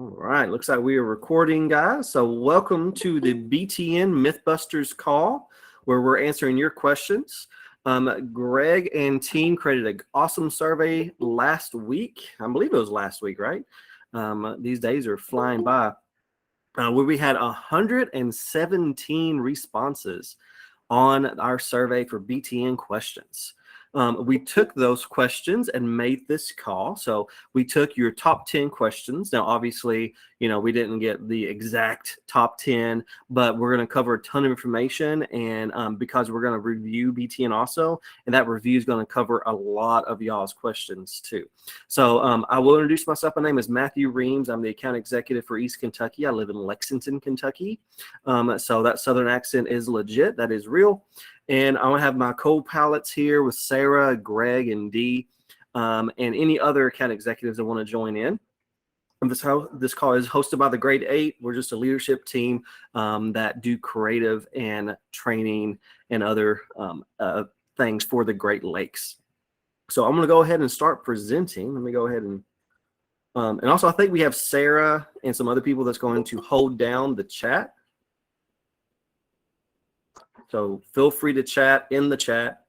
All right, looks like we are recording, guys. So welcome to the BTN Mythbusters call, where we're answering your questions. Greg and team created an awesome survey last week. I believe it was last week, right? These days are flying by. Where we had 117 responses on our survey for BTN questions. We took those questions and made this call. So we took your top 10 questions. Now, obviously, we didn't get the exact top 10, but we're going to cover a ton of information. And because we're going to review BTN also, and that review is going to cover a lot of y'all's questions too. So I will introduce myself. My name is Matthew Reams. I'm the account executive for East Kentucky. I live in Lexington, Kentucky. So that Southern accent is legit. That is real. And I want to have my co-pilots here with Sarah, Greg, and Dee, and any other account executives that want to join in. And this call is hosted by the Grade 8. We're just a leadership team that do creative and training and other things for the Great Lakes. So I'm going to go ahead and start presenting. Let me go ahead and also I think we have Sarah and some other people that's going to hold down the chat. So feel free to chat in the chat,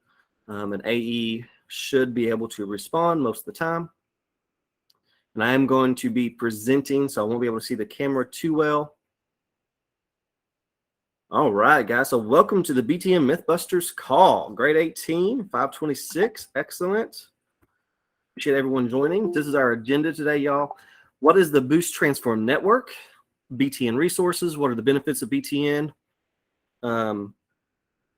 and AE should be able to respond most of the time. And I am going to be presenting, so I won't be able to see the camera too well. All right, guys. So welcome to the BTN Mythbusters call. Grade 18, 526. Excellent. Appreciate everyone joining. This is our agenda today, y'all. What is the Boost Transform Network? BTN resources. What are the benefits of BTN?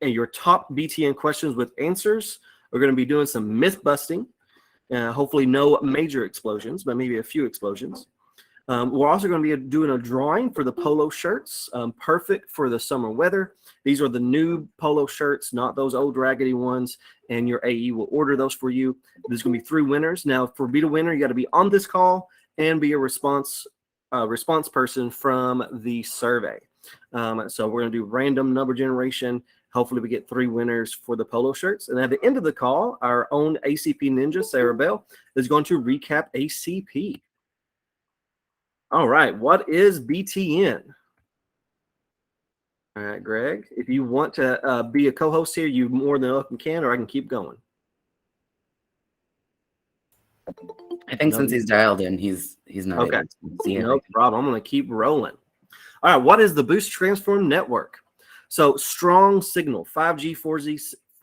And your top BTN questions with answers. We're going to be doing some myth busting. Hopefully no major explosions, but maybe a few explosions. We're also going to be doing a drawing for the polo shirts, perfect for the summer weather. These are the new polo shirts, not those old raggedy ones, and your AE will order those for you. There's going to be 3 winners. Now, for be the winner, you got to be on this call and be a response person from the survey. So we're going to do random number generation. Hopefully we get 3 winners for the polo shirts. And at the end of the call, our own ACP ninja, Sarah Bell, is going to recap ACP. All right, what is BTN? All right, Greg, if you want to be a co-host here, you more than welcome can, or I can keep going. I think since he's dialed in, he's not okay. able to see it. No problem. I'm going to keep rolling. All right, what is the Boost Transform Network? So strong signal, 5G,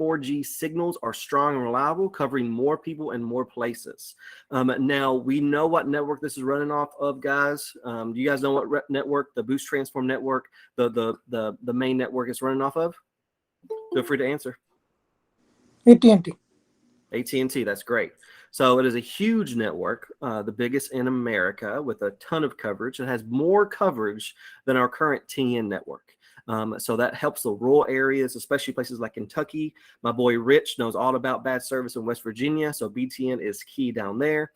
4G signals are strong and reliable, covering more people and more places. Now, we know what network this is running off of, guys. Do you guys know what network, the Boost Transform Network, the main network is running off of? Feel free to answer. AT&T. AT&T, that's great. So it is a huge network, the biggest in America, with a ton of coverage. It has more coverage than our current TN network. So that helps the rural areas, especially places like Kentucky. My boy Rich knows all about bad service in West Virginia, so BTN is key down there.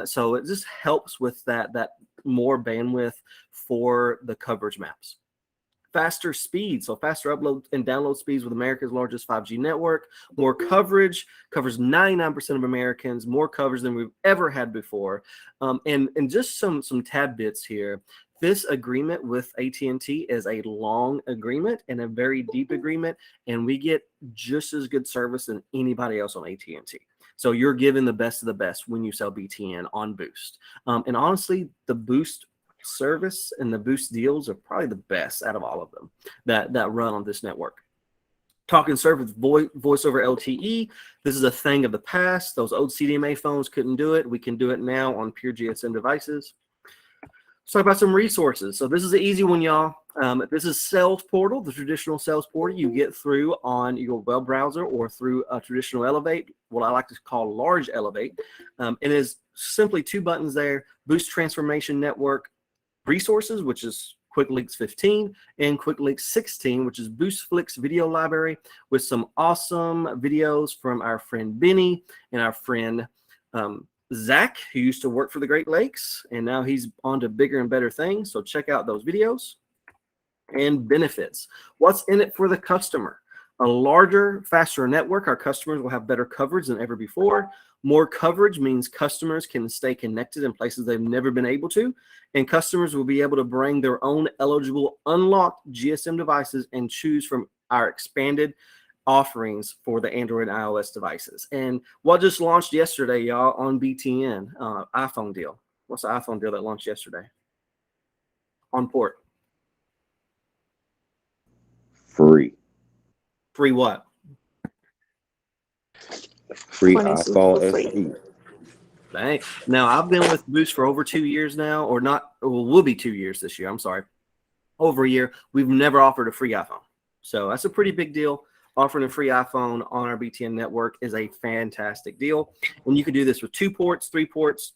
So it just helps with that more bandwidth for the coverage maps. Faster speeds, so faster upload and download speeds with America's largest 5G network. More coverage, covers 99% of Americans, more coverage than we've ever had before. And just some tad bits here. This agreement with AT&T is a long agreement and a very deep agreement, and we get just as good service than anybody else on AT&T. So you're given the best of the best when you sell BTN on Boost. And honestly, the Boost service and the Boost deals are probably the best out of all of them that run on this network. Talk and serve with voice over LTE. This is a thing of the past. Those old CDMA phones couldn't do it. We can do it now on pure GSM devices. Let's talk about some resources. So this is an easy one, y'all. This is Sales Portal, the traditional sales portal you get through on your web browser or through a traditional Elevate, what I like to call large Elevate. It is simply 2 buttons there: Boost Transformation Network Resources, which is Quick Links 15, and Quick Links 16, which is Boost Flicks video library with some awesome videos from our friend Benny and our friend Zach, who used to work for the Great Lakes, and now he's on to bigger and better things. So check out those videos. And benefits. What's in it for the customer? A larger, faster network, our customers will have better coverage than ever before. More coverage means customers can stay connected in places they've never been able to, and customers will be able to bring their own eligible unlocked GSM devices and choose from our expanded offerings for the Android and iOS devices. And what just launched yesterday, y'all, on BTN, iPhone deal. What's the iPhone deal that launched yesterday? On port. Free. Free what? Free 26 iPhone for free. SE. Dang. Now, I've been with Boost for over 2 years now, or not, well, will be 2 years this year. I'm sorry. Over a year. We've never offered a free iPhone. So that's a pretty big deal. Offering a free iPhone on our BTN network is a fantastic deal. And you can do this with 2 ports, 3 ports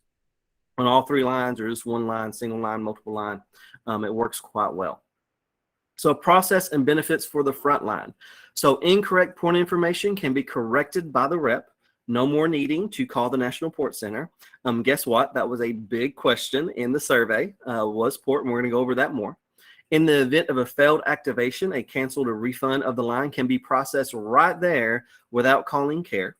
on all 3 lines, or just 1 line, single line, multiple line. It works quite well. So process and benefits for the front line. So incorrect port information can be corrected by the rep. No more needing to call the National Port Center. Guess what? That was a big question in the survey, was port, and we're going to go over that more. In the event of a failed activation, a canceled or refund of the line can be processed right there without calling care.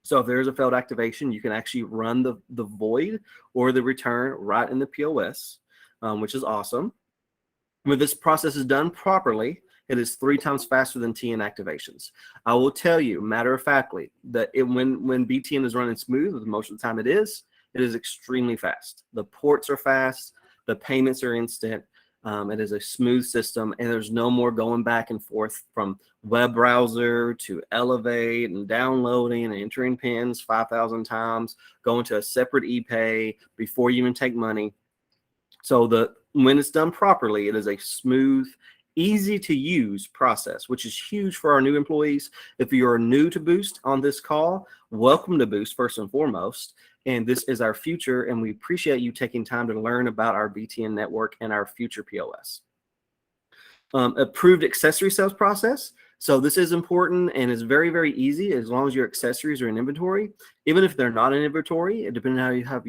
So if there's a failed activation, you can actually run the void or the return right in the POS, which is awesome. When this process is done properly, it is 3 times faster than TN activations. I will tell you, matter of factly, that when BTN is running smooth, as most of the time it is extremely fast. The ports are fast, the payments are instant. It is a smooth system, and there's no more going back and forth from web browser to Elevate and downloading and entering pins 5,000 times, going to a separate ePay before you even take money. So when it's done properly, it is a smooth, easy to use process, which is huge for our new employees. If you're new to Boost on this call, welcome to Boost first and foremost. And this is our future, and we appreciate you taking time to learn about our BTN network and our future POS. Approved accessory sales process. So this is important and is very, very easy as long as your accessories are in inventory. Even if they're not in inventory, depending on how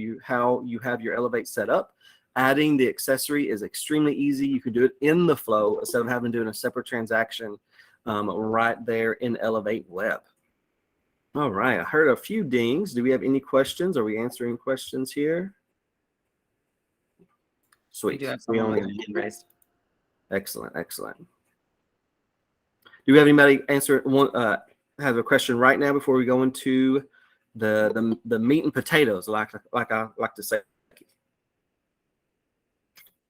you have your Elevate set up, adding the accessory is extremely easy. You can do it in the flow instead of having to do a separate transaction right there in Elevate Web. All right, I heard a few dings. Do we have any questions? Are we answering questions here? Sweet. We do have someone with their hand raised. Excellent, excellent. Do we have anybody have a question right now before we go into the meat and potatoes, like I like to say?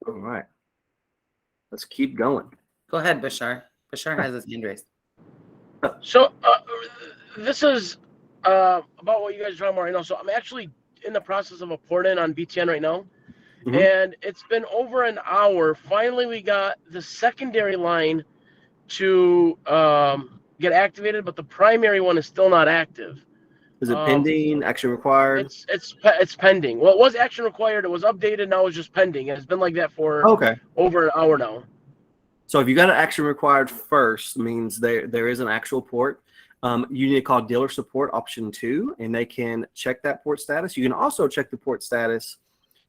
All right, let's keep going. Go ahead, Bashar. Bashar has his hand raised. So this is about what you guys are talking about right now. So I'm actually in the process of a port in on BTN right now. And it's been over an hour. Finally, we got the secondary line to get activated, but the primary one is still not active. Is it pending, action required? It's pending. Well, it was action required. It was updated. Now it's just pending. It's been like that for over an hour now. So if you got an action required first, means there is an actual port. You need to call dealer support option 2, and they can check that port status. You can also check the port status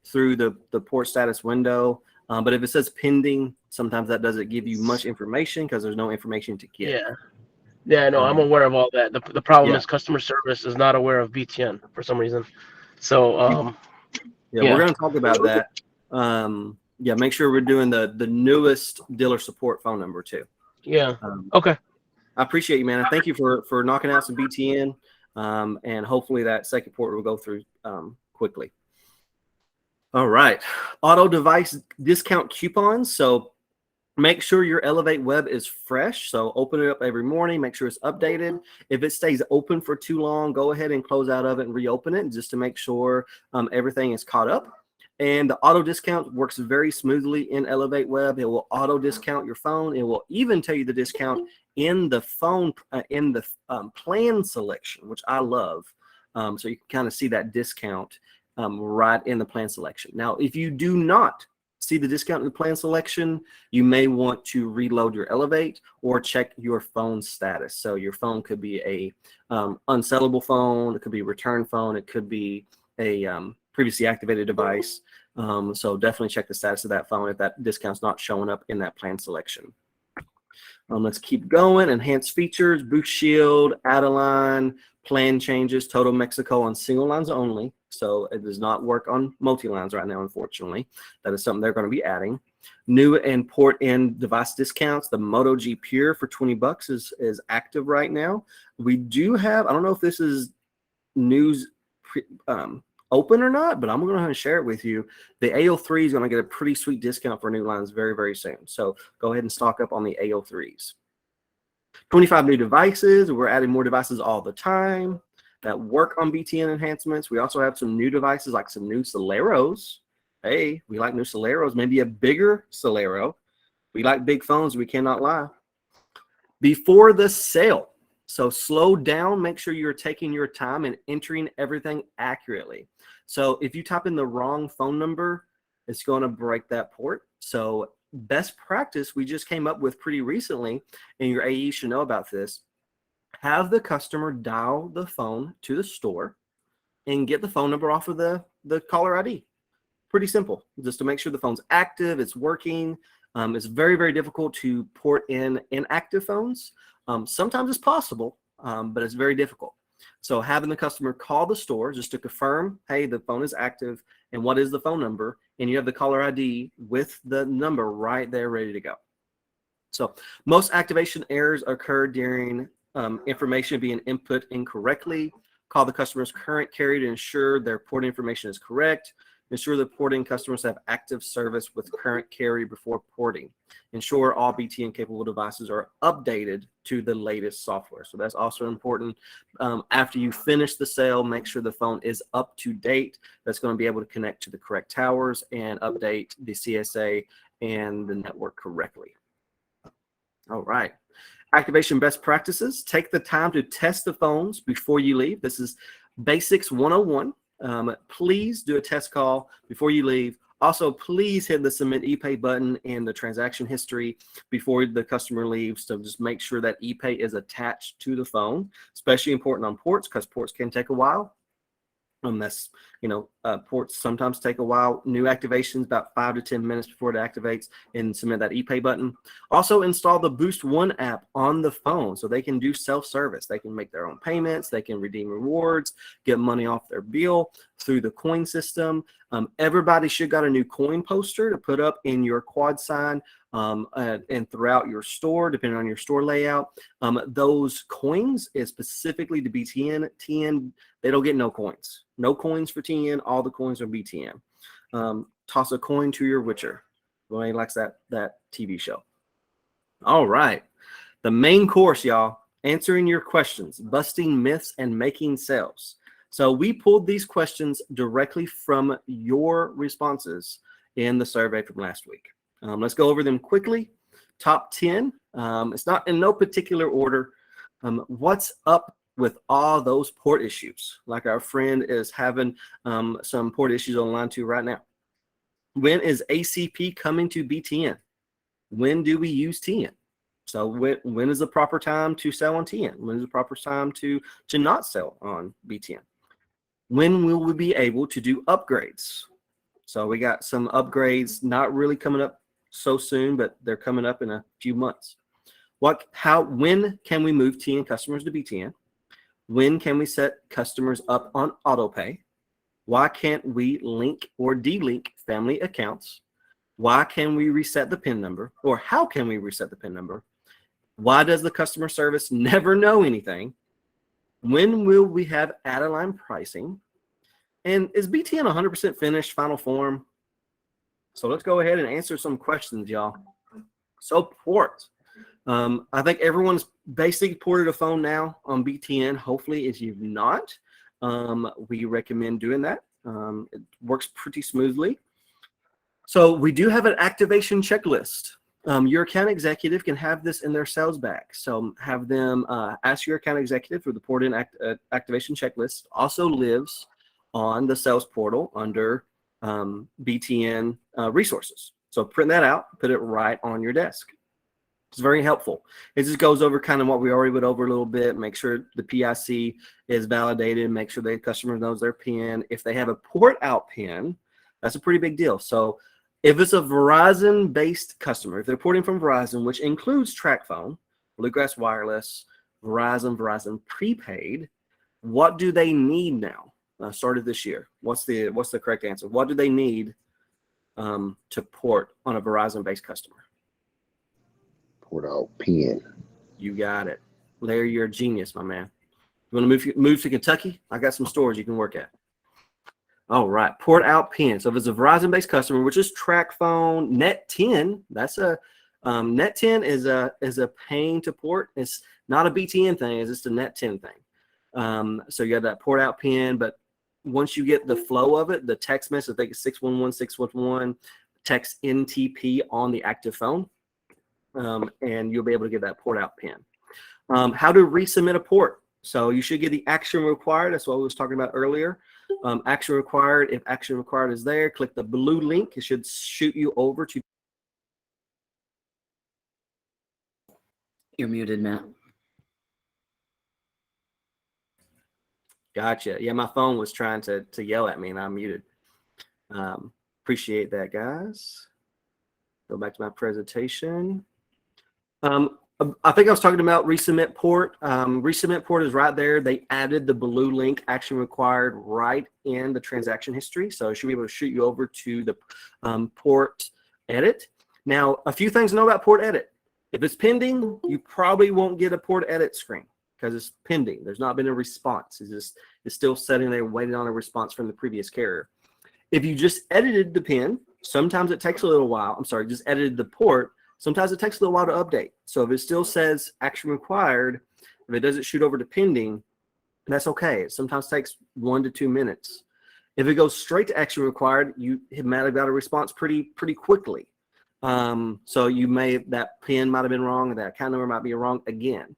through the port status window. But if it says pending, sometimes that doesn't give you much information because there's no information to get. Yeah, no, I'm aware of all that. The problem is customer service is not aware of BTN for some reason. So we're going to talk about that. Make sure we're doing the newest dealer support phone number too. Okay. I appreciate you, man. I thank you for knocking out some BTN, and hopefully that second port will go through quickly. All right, auto device discount coupons. So make sure your Elevate Web is fresh. So open it up every morning. Make sure it's updated. If it stays open for too long, go ahead and close out of it and reopen it just to make sure everything is caught up. And the auto discount works very smoothly in Elevate Web. It will auto discount your phone. It will even tell you the discount in the phone plan selection, which I love. So you can kind of see that discount right in the plan selection. Now, if you do not see the discount in the plan selection, you may want to reload your Elevate or check your phone status. So your phone could be a unsellable phone, it could be a return phone, it could be a previously activated device. So definitely check the status of that phone if that discount's not showing up in that plan selection. Let's keep going. Enhanced features, boost shield, add a line, plan changes, total Mexico on single lines only. So it does not work on multi-lines right now, unfortunately. That is something they're going to be adding. New and port-in device discounts. The Moto G Pure for $20 is active right now. We do have, I don't know if this is news open or not, but I'm going to share it with you. The AO3 is going to get a pretty sweet discount for new lines very, very soon. So go ahead and stock up on the AO3s. 25 new devices. We're adding more devices all the time that work on BTN enhancements. We also have some new devices like some new Soleros. Hey, we like new Soleros, maybe a bigger Solero. We like big phones, we cannot lie. Before the sale. So slow down, make sure you're taking your time and entering everything accurately. So if you type in the wrong phone number, it's going to break that port. So best practice we just came up with pretty recently, and your AE should know about this. Have the customer dial the phone to the store and get the phone number off of the caller ID. Pretty simple, just to make sure the phone's active, it's working. It's very, very difficult to port in inactive phones. Sometimes it's possible, but it's very difficult. So having the customer call the store just to confirm, hey, the phone is active, and what is the phone number, and you have the caller ID with the number right there ready to go. So most activation errors occur during information being input incorrectly. Call the customer's current carrier to ensure their port information is correct. Ensure the porting customers have active service with current carrier before porting. Ensure all BTN capable devices are updated to the latest software. So that's also important. After you finish the sale, make sure the phone is up to date. That's going to be able to connect to the correct towers and update the CSA and the network correctly. All right. Activation best practices. Take the time to test the phones before you leave. This is Basics 101. Please do a test call before you leave. Also, please hit the submit ePay button and the transaction history before the customer leaves. So just make sure that ePay is attached to the phone, especially important on ports because ports can take a while. That's, ports sometimes take a while. New activations about 5 to 10 minutes before it activates, and submit that ePay button. Also install the Boost One app on the phone so they can do self-service. They can make their own payments. They can redeem rewards, get money off their bill through the coin system. Everybody should got a new coin poster to put up in your quad sign and throughout your store, depending on your store layout. Those coins is specifically to BTN. TN, they don't get no coins. No coins for TN. All the coins are BTN. Toss a coin to your Witcher. Nobody likes that TV show. All right. The main course, y'all. Answering your questions, busting myths, and making sales. So we pulled these questions directly from your responses in the survey from last week. Let's go over them quickly. Top 10. It's not in no particular order. What's up with all those port issues? Like our friend is having some port issues on line 2 right now. When is ACP coming to BTN? When do we use TN? So when is the proper time to sell on TN? When is the proper time to not sell on BTN? When will we be able to do upgrades? So we got some upgrades not really coming up so soon, but they're coming up in a few months. When can we move TN customers to BTN? When can we set customers up on autopay? Why can't we link or delink family accounts? Why can we reset the PIN number? Or how can we reset the PIN number? Why does the customer service never know anything? When will we have add-a-line pricing? And is BTN 100% finished, final form? So let's go ahead and answer some questions, y'all. So port. I think everyone's basically ported a phone now on BTN. Hopefully, if you've not, we recommend doing that. It works pretty smoothly. So we do have an activation checklist. Your account executive can have this in their sales bag. So have them ask your account executive for the port-in activation checklist. Also lives on the sales portal under BTN resources. So print that out, put it right on your desk. It's very helpful. It just goes over kind of what we already went over a little bit. Make sure the PIC is validated. Make sure the customer knows their PIN. If they have a port out PIN, that's a pretty big deal. So If it's a Verizon-based customer, if they're porting from Verizon, which includes TracFone, Bluegrass Wireless, Verizon Prepaid, what do they need now? Started this year. What's the correct answer? What do they need to port on a Verizon-based customer? Port out PN. You got it. Larry, you're a genius, my man. You want to move to Kentucky? I got some stores you can work at. All right, port out PN. So if it's a Verizon-based customer, which is TracFone, Net 10, that's a Net 10 is a pain to port. It's not a BTN thing. It's just a Net 10 thing. So you have that port out PN, but once you get the flow of it, the text message, I think it's 611, text NTP on the active phone, and you'll be able to get that port out PN. How to resubmit a port. So you should get the action required. That's what we was talking about earlier. Action required. If action required is there, click the blue link. It should shoot you over to. You're muted, Matt. Gotcha. Yeah, my phone was trying to yell at me and I'm muted. Appreciate that, guys. Go back to my presentation. I think I was talking about resubmit port. Resubmit port is right there. They added the blue link, action required, right in the transaction history. So it should be able to shoot you over to the port edit. Now, a few things to know about port edit. If it's pending, you probably won't get a port edit screen because it's pending. There's not been a response. It's still sitting there waiting on a response from the previous carrier. If you just edited the pin, sometimes it takes a little while. I'm sorry, just edited the port. Sometimes it takes a little while to update. So if it still says action required, if it doesn't shoot over to pending, that's okay. It sometimes takes 1 to 2 minutes. If it goes straight to action required, you might have got a response pretty quickly. So that pin might have been wrong, or that account number might be wrong again.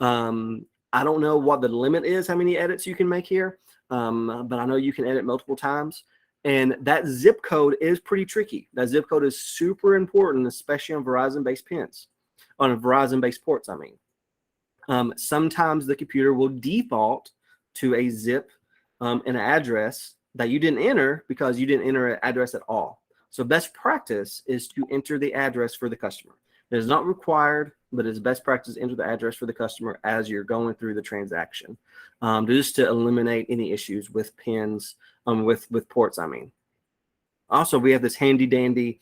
I don't know what the limit is, how many edits you can make here, but I know you can edit multiple times. And that zip code is pretty tricky. That zip code is super important, especially on Verizon-based pins, on Verizon-based ports, I mean. Sometimes the computer will default to a zip an address that you didn't enter because you didn't enter an address at all. So best practice is to enter the address for the customer. It is not required, but it's best practice to enter the address for the customer as you're going through the transaction, just to eliminate any issues with pins, with ports, I mean. Also, we have this handy dandy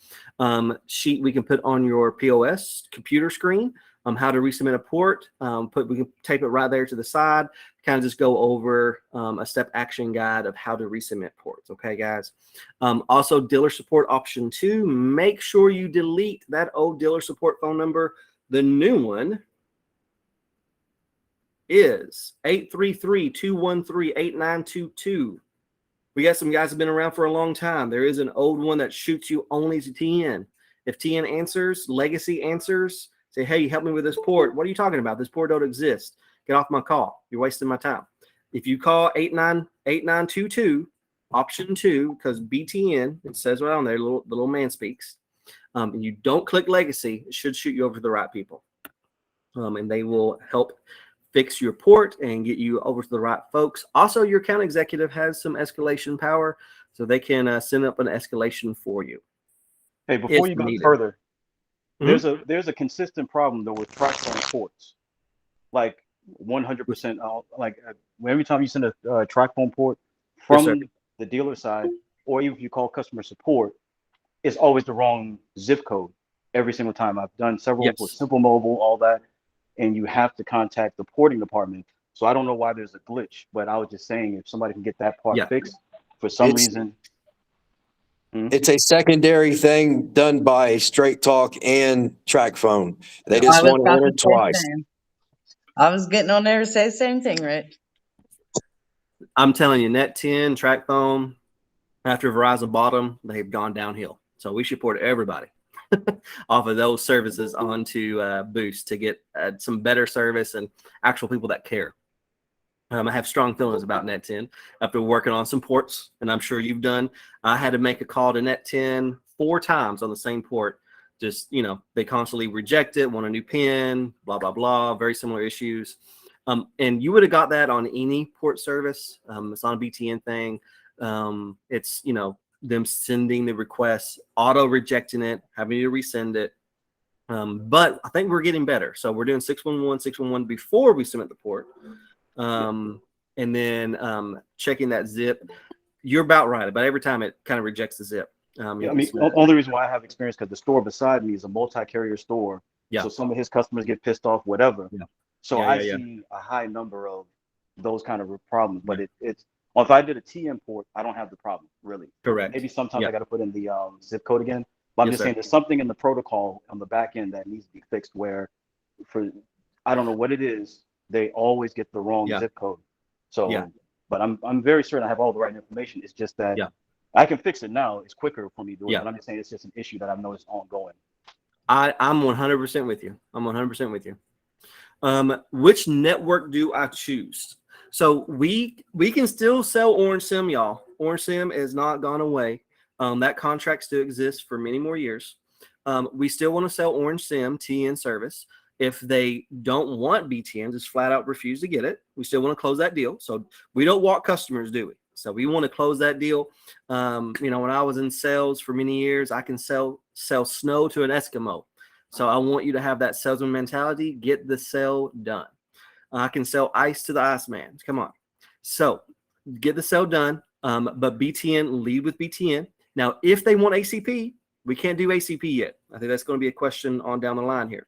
sheet we can put on your POS computer screen, how to resubmit a port. We can tape it right there to the side, kind of just go over a step action guide of how to resubmit ports. Okay, guys. Also, dealer support option 2, make sure you delete that old dealer support phone number. The new one is 833-213-8922. We got some guys that have been around for a long time. There is an old one that shoots you only to TN. If TN answers, Legacy answers, say, hey, help me with this port. What are you talking about? This port don't exist. Get off my call. You're wasting my time. If you call 8922, option 2, because BTN, it says right on there, the little man speaks, and you don't click Legacy, it should shoot you over to the right people. And they will help fix your port and get you over to the right folks. Also, your account executive has some escalation power, so they can send up an escalation for you. Hey, before you go further, Mm-hmm. there's a consistent problem though with TracFone ports, like 100%. Like every time you send a TracFone port from the dealer side, or even if you call customer support, it's always the wrong zip code every single time. I've done several with Simple Mobile, all that, and you have to contact the porting department. So I don't know why there's a glitch, but I was just saying if somebody can get that part fixed for some reason. It's a secondary thing done by Straight Talk and TracFone. They just want to enter twice. I was getting on there to say the same thing, Rick. I'm telling you, Net 10, TracFone, after Verizon bought them, they've gone downhill. So we should port everybody off of those services onto Boost to get some better service and actual people that care. I have strong feelings about Net 10 after working on some ports, and I'm sure you've done. I had to make a call to Net 10 4 times on the same port. Just, they constantly reject it, want a new PIN, blah, blah, blah, very similar issues. And you would have got that on any port service. It's not a BTN thing. It's, them sending the request, auto rejecting it, having to resend it. But I think we're getting better. So we're doing 611 before we submit the port. And then checking that zip. You're about right. About every time it kind of rejects the zip. I mean, only reason why I have experience because the store beside me is a multi-carrier store. Yeah. So some of his customers get pissed off, whatever. Yeah. So I see a high number of those kind of problems. But it's well, if I did a TM port, I don't have the problem really. Correct. Maybe sometimes I got to put in the zip code again. But I'm just saying there's something in the protocol on the back end that needs to be fixed where I don't know what it is, they always get the wrong zip code. So but I'm very certain I have all the right information. It's just that I can fix it now. It's quicker for me to do it. But I'm just saying it's just an issue that I've noticed ongoing. I'm 100% with you. I'm 100% with you. Which network do I choose? So we can still sell Orange SIM, y'all. Orange SIM has not gone away. That contract still exists for many more years. We still want to sell Orange SIM TN service. If they don't want BTN, just flat out refuse to get it, we still want to close that deal. So we don't walk customers, do we? So we want to close that deal. When I was in sales for many years, I can sell snow to an Eskimo. So I want you to have that salesman mentality. Get the sale done. I can sell ice to the Iceman. Come on. So get the sale done. But BTN, lead with BTN. Now, if they want ACP, we can't do ACP yet. I think that's going to be a question on down the line here.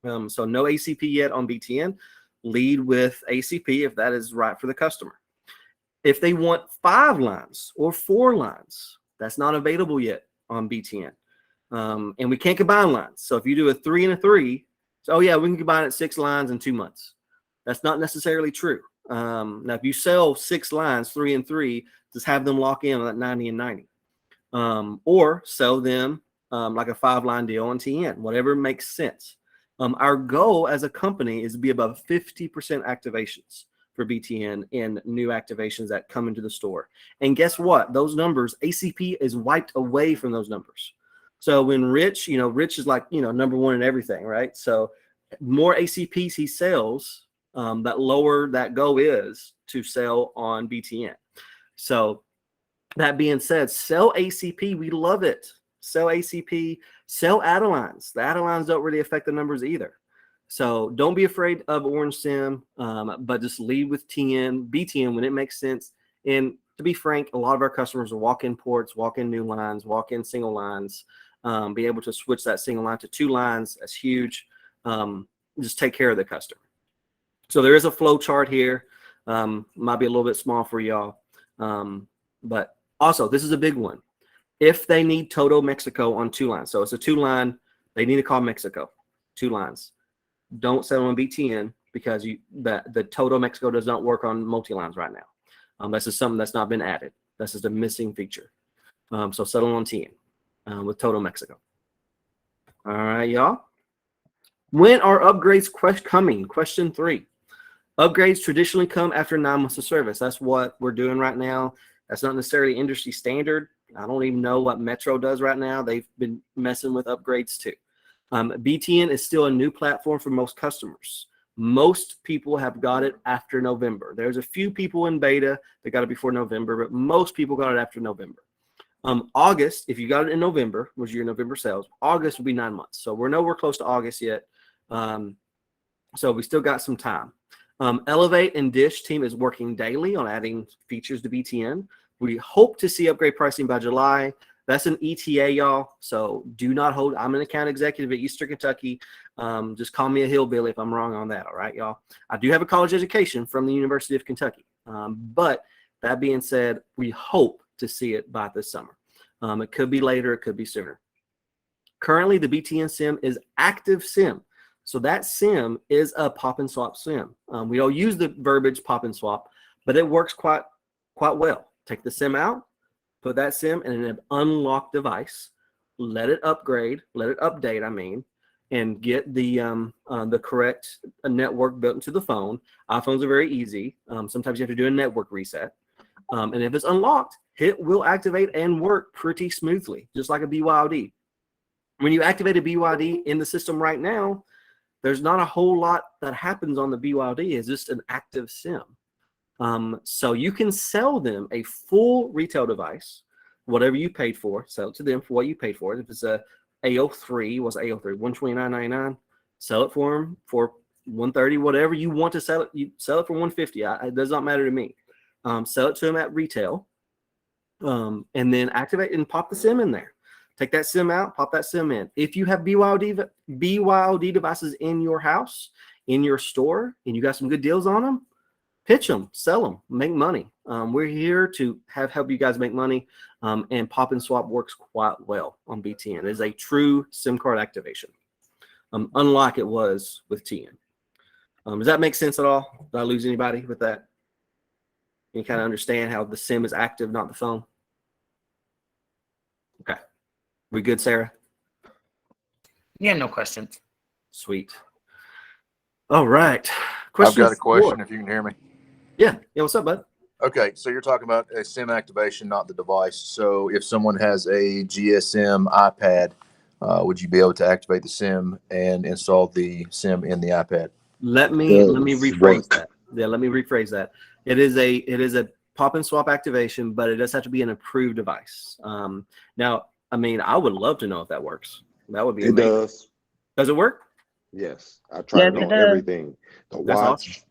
So no ACP yet on BTN. Lead with ACP if that is right for the customer. If they want 5 lines or 4 lines, that's not available yet on BTN. And we can't combine lines. So if you do a 3 and a 3, so we can combine it 6 lines in 2 months. That's not necessarily true. Now, if you sell 6 lines, 3 and 3, just have them lock in on that 90 and 90. Or sell them like a 5-line deal on TN, whatever makes sense. Our goal as a company is to be above 50% activations for BTN in new activations that come into the store. And guess what? Those numbers, ACP is wiped away from those numbers. So when Rich is like, number 1 in everything, right? So more ACPs he sells, that lower that go is to sell on BTN. So that being said, sell ACP. We love it. Sell ACP, sell Adelines. The Adelines don't really affect the numbers either. So don't be afraid of Orange SIM, but just lead with BTN when it makes sense. And to be frank, a lot of our customers will walk in ports, walk in new lines, walk in single lines, be able to switch that single line to 2 lines. That's huge. Just take care of the customer. So there is a flow chart here. Might be a little bit small for y'all. But also, this is a big one. If they need Toto Mexico on 2 lines, so it's a 2-line, they need to call Mexico, 2 lines. Don't settle on BTN because the Toto Mexico does not work on multi-lines right now. That's just something that's not been added. That's just a missing feature. So settle on TN with Toto Mexico. All right, y'all. When are upgrades coming? Question 3. Upgrades traditionally come after 9 months of service. That's what we're doing right now. That's not necessarily industry standard. I don't even know what Metro does right now. They've been messing with upgrades too. BTN is still a new platform for most customers. Most people have got it after November. There's a few people in beta that got it before November, but most people got it after November. August, if you got it in November, was your November sales, August will be 9 months. So we're nowhere close to August yet. So we still got some time. Elevate and Dish team is working daily on adding features to BTN. We hope to see upgrade pricing by July. That's an ETA, y'all. So do not hold. I'm an account executive at Eastern Kentucky. Just call me a hillbilly if I'm wrong on that. All right, y'all. I do have a college education from the University of Kentucky. But that being said, we hope to see it by this summer. It could be later. It could be sooner. Currently, the BTN SIM is active SIM. So that SIM is a pop and swap SIM. We don't use the verbiage pop and swap, but it works quite well. Take the SIM out, put that SIM in an unlocked device, let it upgrade, let it update, and get the correct network built into the phone. iPhones are very easy. Sometimes you have to do a network reset. And if it's unlocked, it will activate and work pretty smoothly, just like a BYOD. When you activate a BYD in the system right now, there's not a whole lot that happens on the BYD. It's just an active SIM. So you can sell them a full retail device whatever you paid for, sell it to them for what you paid for it. If it's a A03, what's A03? $129.99. Sell it for them for $130, whatever you want to sell it. You sell it for $150. It does not matter to me. Sell it to them at retail, and then activate and pop the SIM in there. Take that SIM out, pop that SIM in. If you have BYOD devices in your house, in your store, and you got some good deals on them, pitch them, sell them, make money. We're here to help you guys make money, and pop and swap works quite well on BTN. It is a true SIM card activation, unlike it was with TN. Does that make sense at all? Did I lose anybody with that? You kind of understand how the SIM is active, not the phone? Okay. We good, Sarah? Yeah, no questions. Sweet. All right. I've got a 4. question if you can hear me. Yeah. What's up, bud? Okay, so you're talking about a SIM activation, not the device. So if someone has a GSM iPad, would you be able to activate the SIM and install the SIM in the iPad? Let me rephrase that. Yeah, let me rephrase that. It is a pop and swap activation, but it does have to be an approved device. Now, I mean, I would love to know if that works. That would be amazing. It does. Does it work? Yes. I tried Yes, it on it does. everything. The That's watch, awesome.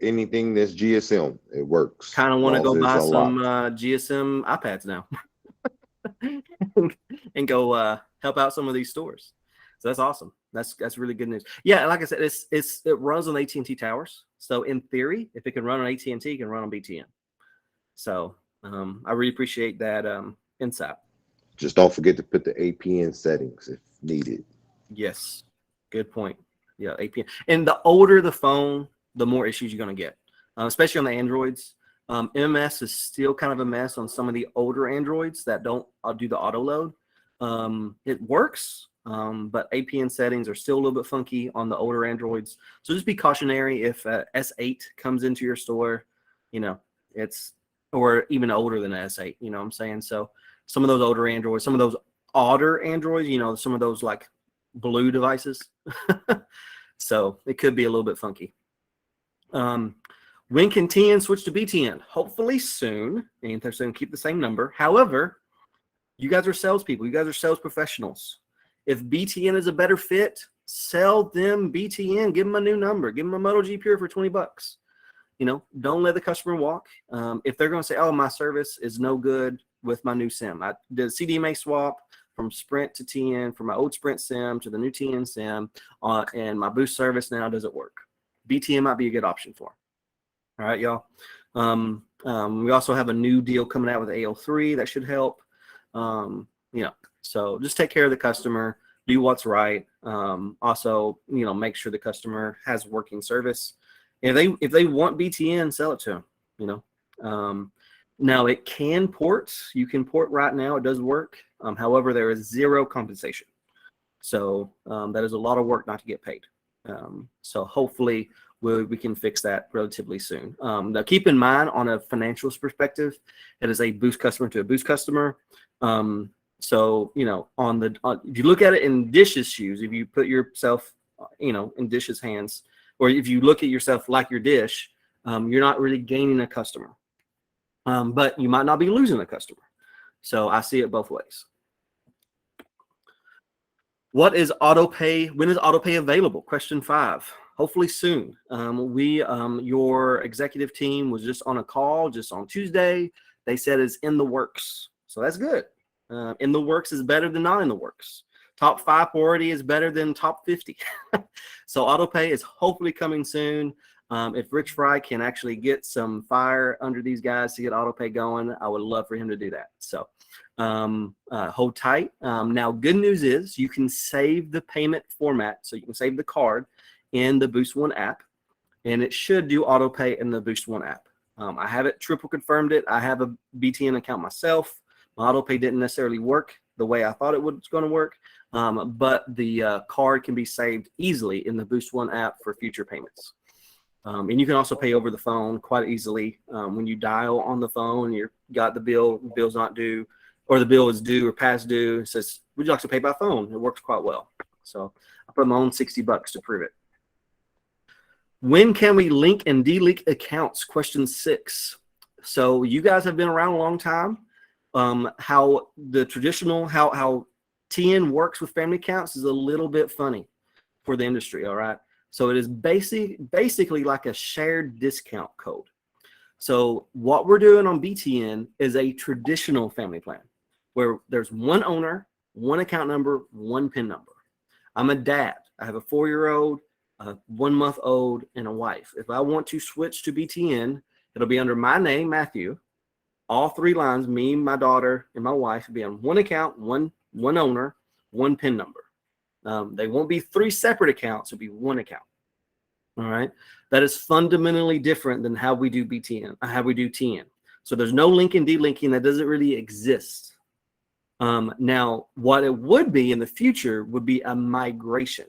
anything that's GSM, it works. Kind of want to Long go as buy it's some unlocked. GSM iPads now and go help out some of these stores. So that's awesome. That's really good news. Yeah, like I said, it runs on AT&T towers. So in theory, if it can run on AT&T, it can run on BTN. So I really appreciate that insight. Just don't forget to put the APN settings if needed. Yes, good point. Yeah, APN. And the older the phone, the more issues you're going to get, especially on the Androids. MS is still kind of a mess on some of the older Androids that don't do the auto load. It works, but APN settings are still a little bit funky on the older Androids. So just be cautionary if S8 comes into your store, it's, or even older than S8, you know what I'm saying? So some of those older Androids, some of those odder Androids, some of those like blue devices. So it could be a little bit funky. When can TN switch to BTN? Hopefully soon. And they're saying keep the same number. However, you guys are salespeople. You guys are sales professionals. If BTN is a better fit, sell them BTN. Give them a new number. Give them a MotoG Pure for $20. Don't let the customer walk. If they're going to say, "Oh, my service is no good with my new SIM," I did a CDMA swap from Sprint to TN, from my old Sprint SIM to the new TN SIM, and my Boost service now doesn't work. BTN might be a good option for them. All right, y'all. We also have a new deal coming out with AO3 that should help. So just take care of the customer, do what's right. Also, make sure the customer has working service. If they want BTN, sell it to them. Now it can port. You can port right now. It does work. However, there is zero compensation. So that is a lot of work not to get paid. So hopefully we can fix that relatively soon. Now keep in mind, on a financials perspective, it is a Boost customer to a Boost customer. So if you look at it in Dish's shoes, if you put yourself in Dish's hands, or if you look at yourself like your Dish, you're not really gaining a customer, but you might not be losing a customer. So I see it both ways. What is AutoPay? When is AutoPay available? Question 5. Hopefully soon. Your executive team was just on a call just on Tuesday. They said it's in the works. So that's good. In the works is better than not in the works. Top 5 priority is better than top 50. So AutoPay is hopefully coming soon. If Rich Fry can actually get some fire under these guys to get AutoPay going, I would love for him to do that. So hold tight. Now, good news is you can save the payment format. So you can save the card in the Boost One app, and it should do AutoPay in the Boost One app. I have it triple confirmed it. I have a BTN account myself. My AutoPay didn't necessarily work the way I thought it was going to work, but the card can be saved easily in the Boost One app for future payments. And you can also pay over the phone quite easily. When you dial on the phone, you've got the bill's not due, or the bill is due or past due. It says, "Would you like to pay by phone?" It works quite well. So I put my own $60 to prove it. When can we link and delink accounts? Question 6. So you guys have been around a long time. how the traditional, how TN works with family accounts is a little bit funny for the industry. All right. So it is basically like a shared discount code. So what we're doing on BTN is a traditional family plan where there's one owner, one account number, one PIN number. I'm a dad. I have a 4-year-old, a 1-month-old, and a wife. If I want to switch to BTN, it'll be under my name, Matthew. All 3 lines, me, my daughter, and my wife, will be on one account, one owner, one PIN number. They won't be 3 separate accounts. It'll be one account. All right. That is fundamentally different than how we do BTN, how we do TN. So there's no linking, delinking. That doesn't really exist. Now, what it would be in the future would be a migration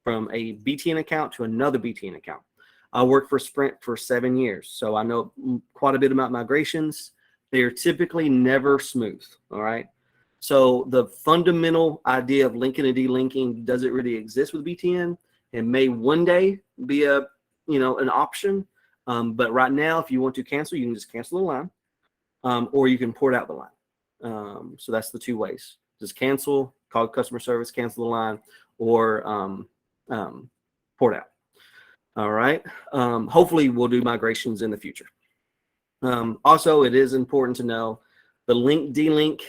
from a BTN account to another BTN account. I worked for Sprint for 7 years, so I know quite a bit about migrations. They are typically never smooth. All right. So the fundamental idea of linking and delinking doesn't really exist with BTN. It may one day be an option, but right now, if you want to cancel, you can just cancel the line, or you can port out the line. So that's the 2 ways: just cancel, call customer service, cancel the line, or port out. All right. Hopefully, we'll do migrations in the future. Also, it is important to know the link delink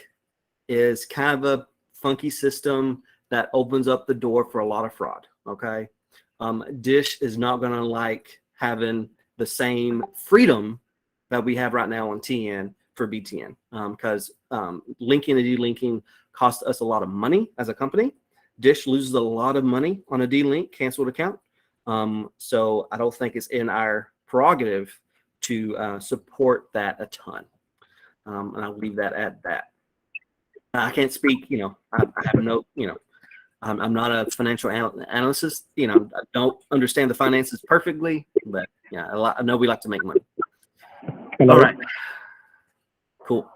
is kind of a funky system that opens up the door for a lot of fraud. Okay. Dish is not going to like having the same freedom that we have right now on TN for BTN, because linking and delinking costs us a lot of money as a company. Dish loses a lot of money on a delink canceled account. So I don't think it's in our prerogative to support that a ton. And I'll leave that at that. I can't speak, I have no, I'm not a financial analyst. I don't understand the finances perfectly, but yeah, I know we like to make money. Hello. All right. Cool.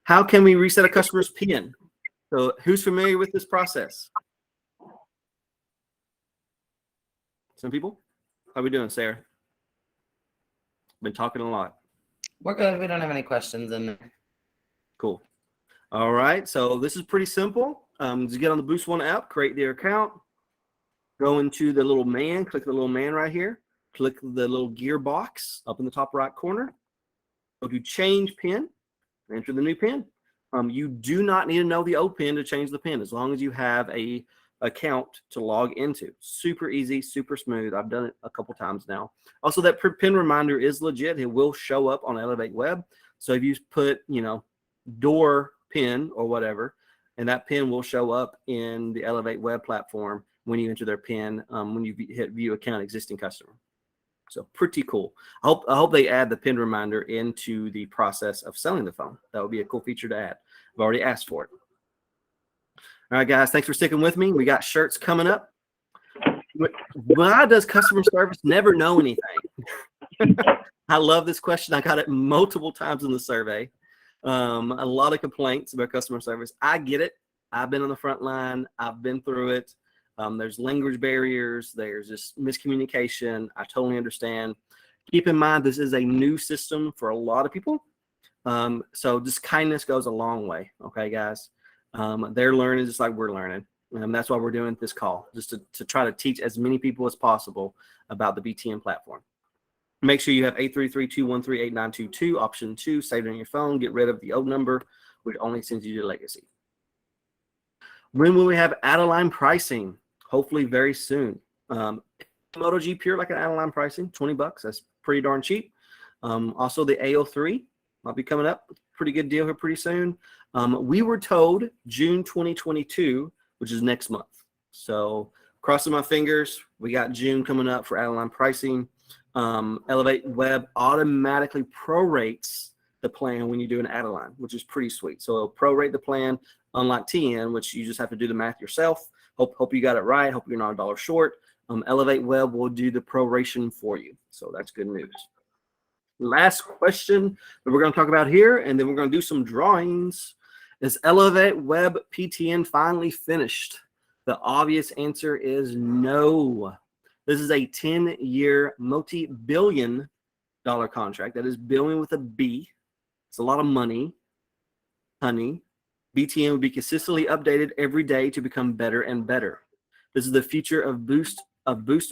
How can we reset a customer's PIN? So who's familiar with this process? Some people? How are we doing, Sarah? Been talking a lot. We're good. We don't have any questions in there. Cool. All right. So this is pretty simple. Just get on the Boost One app, create their account, go into the little man, click the little man right here, click the little gear box up in the top right corner, go to change PIN, enter the new PIN. You do not need to know the old PIN to change the PIN as long as you have a account to log into. Super easy, super smooth. I've done it a couple times now. Also, that PIN reminder is legit. It will show up on Elevate Web. So if you put, door PIN or whatever, and that PIN will show up in the Elevate Web platform when you enter their PIN, when you hit view account existing customer. So pretty cool. I hope they add the PIN reminder into the process of selling the phone. That would be a cool feature to add. I've already asked for it. All right, guys, thanks for sticking with me. We got shirts coming up. Why does customer service never know anything? I love this question. I got it multiple times in the survey. A lot of complaints about customer service. I get it. I've been on the front line. I've been through it. There's language barriers. There's just miscommunication. I totally understand. Keep in mind, this is a new system for a lot of people. So just kindness goes a long way. Okay, guys. They're learning just like we're learning. And that's why we're doing this call, just to try to teach as many people as possible about the BTN platform. Make sure you have 833-213-8922, option 2, saved on your phone. Get rid of the old number, which only sends you to legacy. When will we have add-a-line pricing? Hopefully very soon. Moto G Pure, like an add-a-line pricing, $20. That's pretty darn cheap. Also, the AO3 might be coming up. Pretty good deal here pretty soon. We were told June 2022, which is next month. So crossing my fingers, we got June coming up for add-a-line pricing. Elevate Web automatically prorates the plan when you do an add-a-line, which is pretty sweet. So it'll prorate the plan, unlike TN, which you just have to do the math yourself. Hope you got it right. Hope you're not $1 short. Elevate Web will do the proration for you. So that's good news. Last question that we're going to talk about here, and then we're going to do some drawings. Is Elevate Web PTN finally finished? The obvious answer is no. This is a 10-year, multi-billion-dollar contract. That is billion with a B. It's a lot of money. honey, BTN will be consistently updated every day to become better and better. This is the future of Boost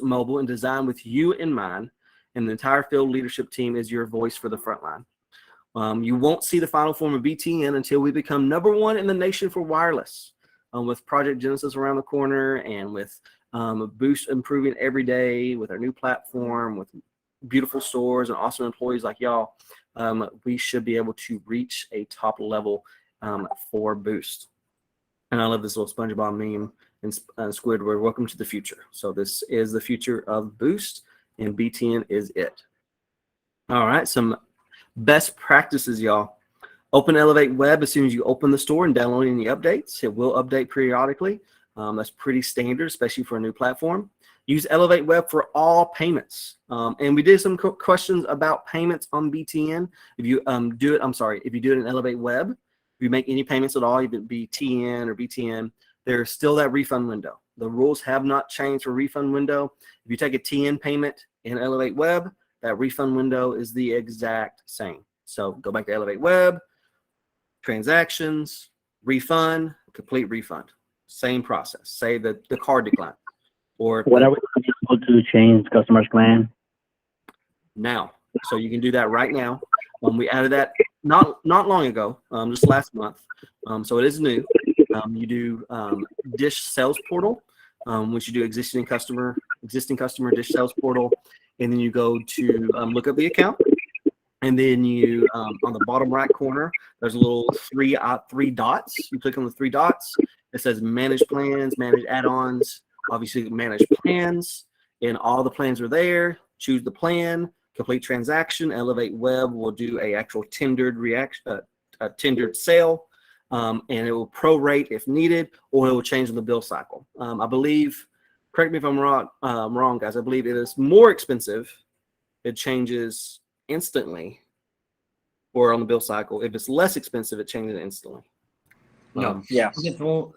Mobile and designed with you in mind, and the entire field leadership team is your voice for the front line. You won't see the final form of BTN until we become #1 in the nation for wireless. With Project Genesis around the corner and with Boost improving every day with our new platform, with beautiful stores and awesome employees like y'all, we should be able to reach a top level for Boost. And I love this little SpongeBob meme and Squidward. Welcome to the future. So this is the future of Boost, and BTN is it. All right, some best practices, y'all. Open Elevate Web as soon as you open the store and download any updates. It will update periodically. That's pretty standard, especially for a new platform. Use Elevate Web for all payments. And we did some questions about payments on BTN. If you do it in Elevate Web, if you make any payments at all, even BTN or BTN, there's still that refund window. The rules have not changed for refund window. If you take a TN payment in Elevate Web, that refund window is the exact same. So go back to Elevate Web, transactions, refund, complete refund. Same process. Say that the card decline. Or what are we able to change customers' plan? Now. So you can do that right now. We added that not long ago, just last month. So it is new. You do Dish Sales Portal, which you do existing customer Dish Sales Portal, and then you go to look up the account, and then you on the bottom right corner there's a little three dots. You click on the 3 dots. It says Manage Plans, Manage Add-ons. Obviously, Manage Plans, and all the plans are there. Choose the plan. Complete transaction. Elevate Web will do a actual tendered sale, and it will prorate if needed, or it will change in the bill cycle. I believe, correct me if I'm wrong, guys. I believe it is more expensive. It changes instantly, or on the bill cycle. If it's less expensive, it changes instantly. No. Yeah.